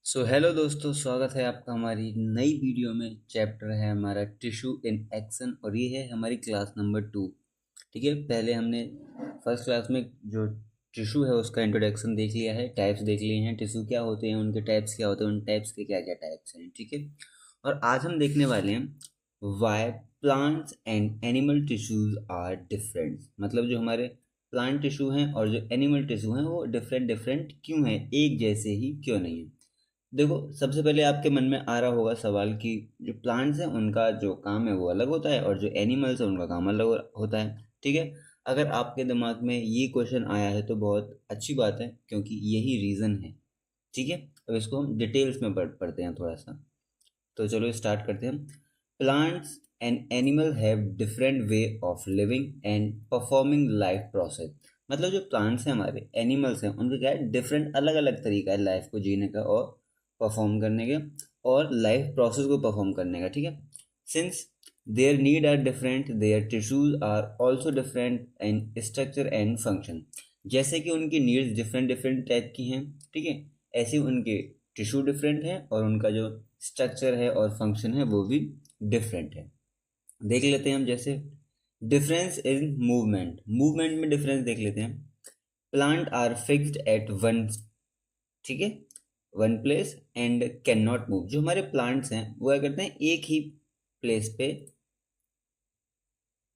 Hello दोस्तों, स्वागत है आपका हमारी नई वीडियो में। चैप्टर है हमारा टिश्यू इन एक्शन और ये है हमारी क्लास नंबर 2। ठीक है, पहले हमने फर्स्ट क्लास में जो टिश्यू है उसका इंट्रोडक्शन देख लिया है, टाइप्स देख लिए हैं, टिश्यू क्या होते हैं, उनके टाइप्स क्या होते हैं, उन टाइप्स के क्या क्या टाइप्स हैं। ठीक है, और आज हम देखने वाले हैं why plants and animal tissues are different. मतलब जो हमारे प्लांट टिश्यू हैं और जो एनिमल टिश्यू हैं वो डिफरेंट डिफरेंट क्यों हैं, एक जैसे ही क्यों नहीं है। देखो, सबसे पहले आपके मन में आ रहा होगा सवाल कि जो प्लांट्स हैं उनका जो काम है वो अलग होता है और जो एनिमल्स है उनका काम अलग होता है। ठीक है, अगर आपके दिमाग में ये क्वेश्चन आया है तो बहुत अच्छी बात है, क्योंकि यही रीज़न है। ठीक है, अब इसको हम डिटेल्स में पढ़ते हैं थोड़ा सा। तो चलो स्टार्ट करते हैं। Plants and animal have different way of living and performing life process. मतलब जो प्लांट्स हैं हमारे, एनिमल्स हैं, उनका क्या है, डिफरेंट अलग अलग तरीका है लाइफ को जीने का और परफॉर्म करने के और लाइफ प्रोसेस को परफॉर्म करने का। ठीक है, since their need are different, their tissues are also different in structure and function. जैसे कि उनकी नीड्स डिफरेंट डिफरेंट टाइप की हैं, ठीक है, ऐसे उनके टिश्यू डिफरेंट है और उनका जो स्ट्रक्चर है और फंक्शन है वो भी डिफरेंट है। देख लेते हैं हम, जैसे डिफरेंस इन मूवमेंट, मूवमेंट में डिफरेंस देख लेते हैं। Plant are fixed at one, ठीक है, one place and can not move. जो हमारे प्लांट्स हैं वो क्या करते हैं, एक ही प्लेस पे,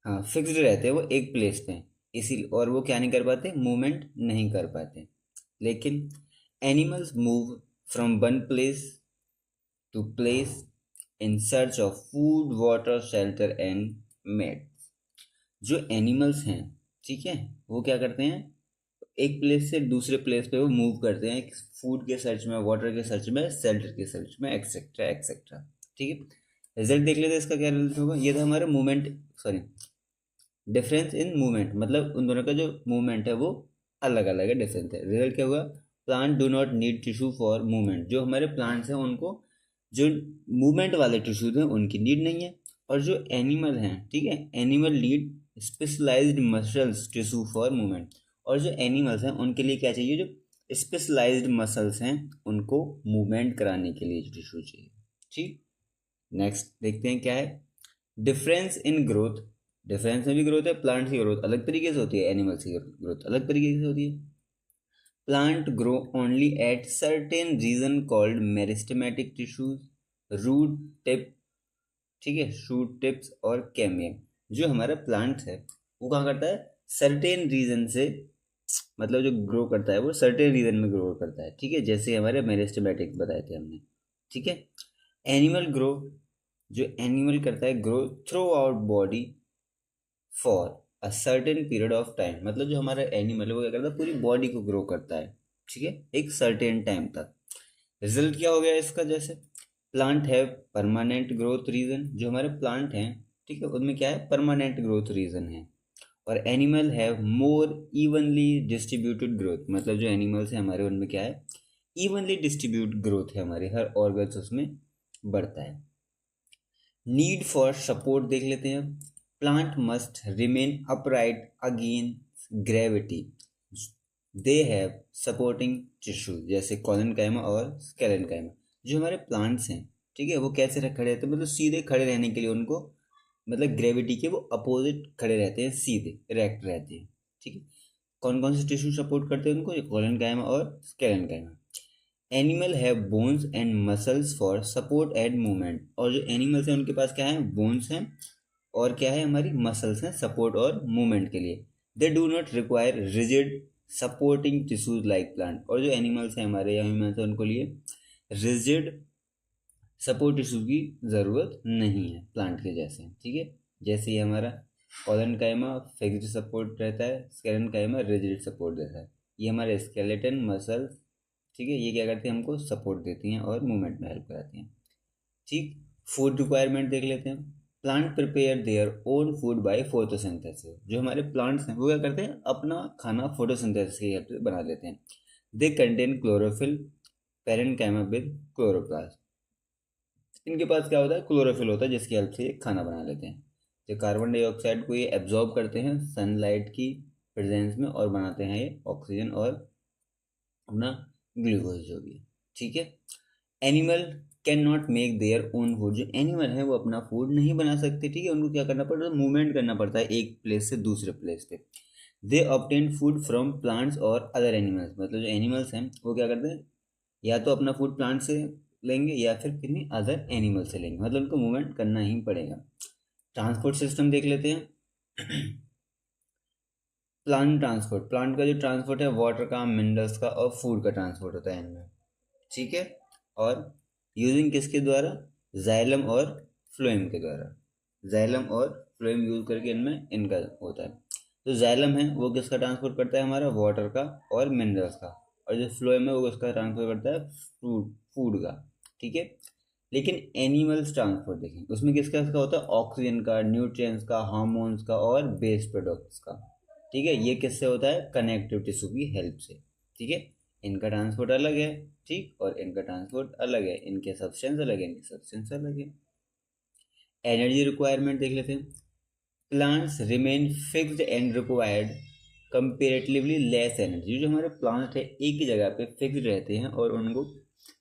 हाँ, फिक्स्ड रहते हैं वो एक प्लेस पे, इसी और वो क्या नहीं कर पाते, मूवमेंट नहीं कर पाते। लेकिन animals move from one place to place in search of food, water, shelter and mate. जो एनिमल्स हैं, ठीक है, वो क्या करते हैं, एक प्लेस से दूसरे प्लेस पे वो मूव करते हैं, फूड के सर्च में, वाटर के सर्च में, शेल्टर के सर्च में, एक्सेट्रा एक्सेट्रा। ठीक है, रिजल्ट देख लेते हैं इसका क्या रिजल्ट होगा। ये था हमारा movement, sorry, difference in movement, मतलब उन दोनों का जो मूवमेंट है वो अलग अलग है, डिफरेंस है। रिजल्ट क्या हुआ, plant do not need tissue for movement. जो हमारे प्लांट्स हैं उनको जो मूवमेंट वाले टिश्यूज हैं उनकी नीड नहीं है। और जो एनिमल हैं, ठीक है, animal need specialized muscles tissue for movement. और जो एनिमल्स हैं उनके लिए क्या चाहिए, जो स्पेशलाइज्ड मसल्स हैं उनको मूवमेंट कराने के लिए टिश्यू चाहिए। ठीक, नेक्स्ट देखते हैं क्या है, डिफरेंस इन ग्रोथ। डिफरेंस में भी ग्रोथ है, प्लांट्स की ग्रोथ अलग तरीके से होती है, एनिमल्स की ग्रोथ अलग तरीके से होती है। Plant grow only at certain region called meristematic tissues, root tip, ठीक है, शूट टिप्स और कैमियम। जो हमारा प्लांट है वो कहाँ करता है, सर्टेन रीजन से, मतलब जो ग्रो करता है वो सर्टेन रीजन में ग्रो करता है। ठीक है, जैसे हमारे मेरिस्टेमेटिक बताए थे हमने। ठीक है, एनिमल ग्रो, जो एनिमल करता है grow through out body for a certain period of time. मतलब जो हमारा एनिमल है वो क्या करता है, पूरी बॉडी को ग्रो करता है, ठीक है, एक सर्टेन टाइम तक। रिजल्ट क्या हो गया इसका, जैसे प्लांट है परमानेंट ग्रोथ रीजन। जो हमारे प्लांट हैं, ठीक है, उनमें क्या है, परमानेंट ग्रोथ रीजन है। और animal have more evenly distributed growth. मतलब जो एनिमल्स हैं हमारे उनमें क्या है, इवनली डिस्ट्रीब्यूट ग्रोथ है, हमारे हर ऑर्गन्स उसमें बढ़ता है। नीड फॉर सपोर्ट देख लेते हैं। Plant must remain upright against gravity, they have supporting tissue जैसे कॉलेनकाइमा और स्केलेनकाइमा। जो हमारे प्लांट्स हैं, ठीक है, वो कैसे खड़े रहते हैं, मतलब सीधे खड़े रहने के लिए उनको, मतलब ग्रेविटी के वो अपोजिट खड़े रहते हैं, सीधे इरेक्ट रहते हैं। ठीक है, कौन कौन से टिश्यू सपोर्ट करते हैं उनको, ये कॉलेनकाइमा और sclerenchyma. Animal have bones and muscles for support and movement. और जो एनिमल्स हैं उनके पास क्या है, बोन्स हैं और क्या है, हमारी मसल्स हैं सपोर्ट और मूवमेंट के लिए। They do not require rigid supporting tissues like plant. और जो एनिमल्स हैं हमारे या ह्यूमन्स हैं उनको लिए रिजिड सपोर्ट टिश्यू की ज़रूरत नहीं है प्लांट के जैसे। ठीक है, जैसे ये हमारा कॉलन काइमा फिक्स्ड सपोर्ट रहता है, स्केलेटन काइमा रिजिड सपोर्ट देता है। ये हमारे स्केलेटन मसल्स, ठीक है, ये क्या करते हैं, हमको सपोर्ट देती हैं और मूवमेंट में हेल्प कराती हैं। ठीक, फूड रिक्वायरमेंट देख लेते हैं। Plant prepare their own food by photosynthesis. जो हमारे प्लांट्स हैं वो क्या करते हैं, अपना खाना फोटोसिंथेसिस की हेल्प से बना लेते हैं। They contain chlorophyll, parenchyma with chloroplast. इनके पास क्या होता है, क्लोरोफिल होता है जिसकी हेल्प से ये खाना बना लेते हैं। जो कार्बन डाइऑक्साइड को ये एब्जॉर्ब करते हैं सनलाइट की प्रेजेंस में और बनाते हैं ये ऑक्सीजन और अपना ग्लूकोज जो भी है। ठीक है, animal can not make their own food, जो एनिमल है वो अपना फूड नहीं बना सकते, ठीक है, उनको क्या करना पड़ता है, मूवमेंट करना पड़ता है एक प्लेस से दूसरे प्लेस पे। दे ऑब्टेन फूड फ्रॉम प्लांट्स और अदर एनिमल्स, मतलब जो एनिमल्स हैं वो क्या करते हैं, या तो अपना फूड प्लांट से लेंगे या फिर किन्हीं अदर एनिमल से लेंगे, मतलब उनको मूवमेंट करना ही पड़ेगा। ट्रांसपोर्ट सिस्टम देख लेते हैं। प्लांट ट्रांसपोर्ट, प्लांट का जो ट्रांसपोर्ट है वाटर का, मिनरल्स का और फूड का ट्रांसपोर्ट होता है इनमें, ठीक है। और यूजिंग किसके द्वारा, जाइलम और फ्लोएम के द्वारा, जाइलम और फ्लोएम यूज करके इनमें इनका होता है। तो जाइलम है वो किसका ट्रांसपोर्ट करता है, हमारा वाटर का और मिनरल्स का, और जो फ्लोएम है वो किसका ट्रांसफर करता है, फूड फूड का, ठीक है। लेकिन एनिमल्स ट्रांसपोर्ट देखें, उसमें किसका किसका होता है, ऑक्सीजन का, न्यूट्रिएंट्स का, हार्मोन्स का और बेस्ट प्रोडक्ट्स का, ठीक है। ये किससे होता है, कनेक्टिव टिश्यू की हेल्प से, ठीक है। इनका ट्रांसपोर्ट अलग है, ठीक, और इनका ट्रांसपोर्ट अलग है, इनके सब्सटेंस अलग है, इनके सब्सटेंस अलग है। एनर्जी रिक्वायरमेंट देख लेते हैं। Plants remain fixed and required comparatively less energy, जो हमारे प्लांट है एक ही जगह पे फिक्स्ड रहते हैं और उनको,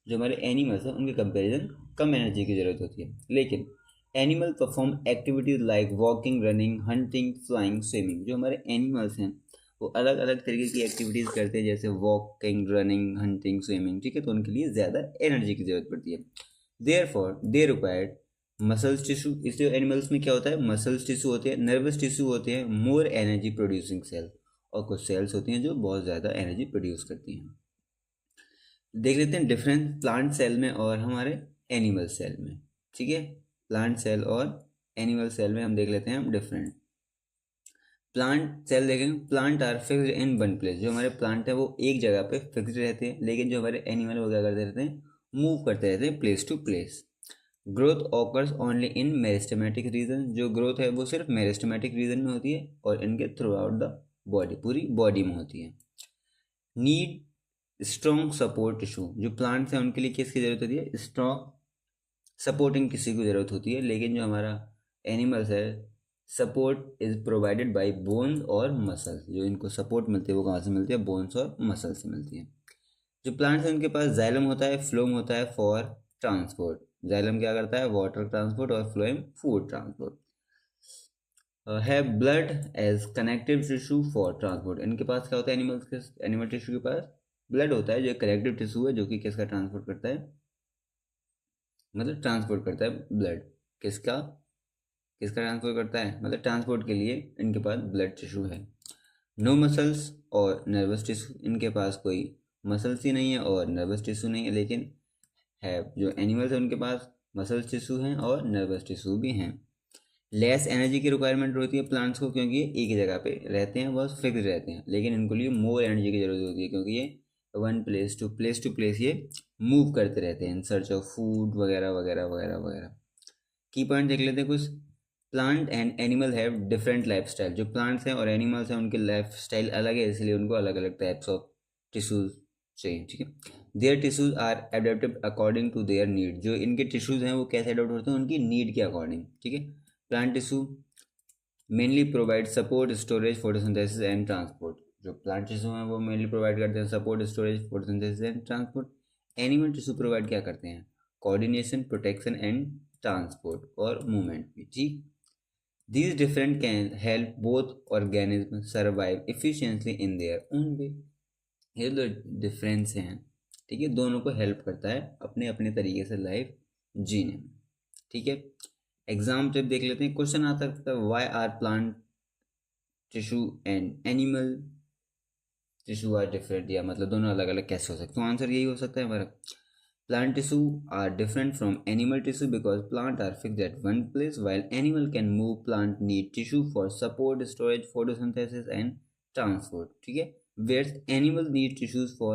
जो हमारे एनिमल्स हैं उनके कंपैरिजन कम एनर्जी की ज़रूरत होती है। लेकिन animal perform activities like walking, running, hunting, flying, swimming, जो हमारे एनिमल्स हैं वो अलग अलग तरीके की एक्टिविटीज़ करते हैं, जैसे वॉकिंग, रनिंग, हंटिंग, स्विमिंग, ठीक है, तो उनके लिए ज़्यादा एनर्जी की ज़रूरत पड़ती है। Therefore they required muscles tissue, इसलिए एनिमल्स में क्या होता है, मसल्स टिश्यू होते हैं, नर्वस टिश्यू होते हैं, मोर एनर्जी प्रोड्यूसिंग सेल, और कुछ सेल्स होती हैं जो बहुत ज़्यादा एनर्जी प्रोड्यूस करती हैं। देख लेते हैं डिफरेंस प्लांट सेल में और हमारे एनिमल सेल में, ठीक है। प्लांट सेल और एनिमल सेल में हम देख लेते हैं हम डिफरेंट। प्लांट सेल देखेंगे, plant are fixed in one place, जो हमारे प्लांट है वो एक जगह पे फिक्स्ड रहते हैं, लेकिन जो हमारे एनिमल वो क्या करते रहते हैं, मूव करते रहते हैं place to place. Growth occurs only in meristematic region, जो ग्रोथ है वो सिर्फ मेरिस्टेमेटिक रीजन में होती है और इनके थ्रू आउट द बॉडी, पूरी बॉडी में होती है। नीड स्ट्रॉन्ग सपोर्ट टिश्यू, जो प्लांट्स हैं उनके लिए किसकी ज़रूरत होती है, स्ट्रॉन्ग सपोर्टिंग किसी की ज़रूरत होती है, लेकिन जो हमारा एनिमल्स है support is provided by bones और मसल्स, जो इनको सपोर्ट मिलती है वो कहाँ से मिलती है, बोन्स और मसल से मिलती है। जो प्लांट्स हैं उनके पास जाइलम होता है, फ्लोम होता है फॉर ट्रांसपोर्ट, जाइलम क्या करता है, वाटर ट्रांसपोर्ट, और फ्लोएम फूड ट्रांसपोर्ट। है blood as connective tissue for transport, इनके पास क्या होता है, एनिमल्स के, एनिमल टिश्यू के पास ब्लड होता है जो कनेक्टिव टिश्यू है, जो कि किसका ट्रांसपोर्ट करता है, मतलब ट्रांसपोर्ट करता है ब्लड, किसका किसका ट्रांसपोर्ट करता है, मतलब ट्रांसपोर्ट के लिए इनके पास ब्लड टिश्यू है। नो मसल्स और नर्वस टिश्यू, इनके पास कोई मसल्स ही नहीं है और नर्वस टिश्यू नहीं है, लेकिन है जो एनिमल्स है उनके पास मसल्स टिश्यू हैं और नर्वस टिश्यू भी हैं। लेस एनर्जी की रिक्वायरमेंट होती है प्लांट्स को, क्योंकि ये एक ही जगह पे रहते हैं, बस फिक्स रहते हैं, लेकिन इनको लिए मोर एनर्जी की जरूरत होती है, क्योंकि ये वन प्लेस टू प्लेस ये मूव करते रहते हैं इन सर्च ऑफ फूड वगैरह वगैरह वगैरह वगैरह। की पॉइंट देख लेते हैं कुछ। Plant and animal have different life style, जो प्लांट्स हैं और एनिमल्स हैं उनकी लाइफ स्टाइल अलग है, इसलिए उनको अलग अलग टाइप्स ऑफ टिश्यूज चाहिए, ठीक है। Their tissues are adapted according to their need, जो इनके टिश्यूज हैं वो कैसे अडोप्ट होते हैं, उनकी नीड के अकॉर्डिंग, ठीक है। Plant tissue mainly provide support, storage, photosynthesis and transport, जो प्लांट टिश्यू हैं वो मेनली प्रोवाइड करते हैं support, storage, photosynthesis and transport. Animal tissue provide क्या करते हैं, कोऑर्डिनेशन, प्रोटेक्शन एंड ट्रांसपोर्ट और मूवमेंट भी, ठीक। These different can help both organisms survive efficiently in their own way. ये जो डिफरेंस हैं, ठीक है, दोनों को हेल्प करता है अपने अपने तरीके से लाइफ जीने में, ठीक है। एग्जाम जब देख लेते हैं, क्वेश्चन आ सकता है why are plant tissue and animal tissue are different, या मतलब दोनों अलग अलग कैसे हो सकते हैं, तो आंसर यही हो सकता है हमारा। Plant tissue are different from animal tissue because plant are fixed at one place while animal can move. Plant need tissue for support, storage, photosynthesis and transport, ठीक है। Whereas animal need tissues for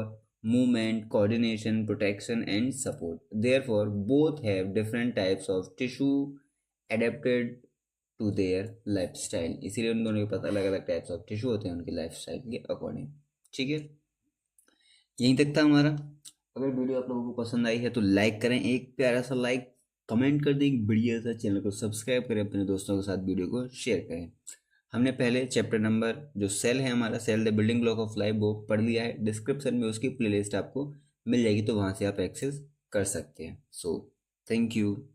movement, coordination, protection and support. Therefore, both have different types of tissue adapted to their lifestyle. इसीलिए उन दोनों के पास अलग अलग types of tissue होते हैं उनकी लाइफस्टाइल के अकॉर्डिंग, ठीक है। यहीं तक था हमारा। अगर वीडियो आप लोगों को पसंद आई है तो लाइक करें, एक प्यारा सा लाइक, कमेंट कर दें एक बढ़िया सा, चैनल को सब्सक्राइब करें, अपने दोस्तों के साथ वीडियो को शेयर करें। हमने पहले चैप्टर नंबर जो सेल है हमारा, cell the building block of life, वो पढ़ लिया है, डिस्क्रिप्शन में उसकी प्लेलिस्ट आपको मिल जाएगी, तो वहाँ से आप एक्सेस कर सकते हैं। So thank you.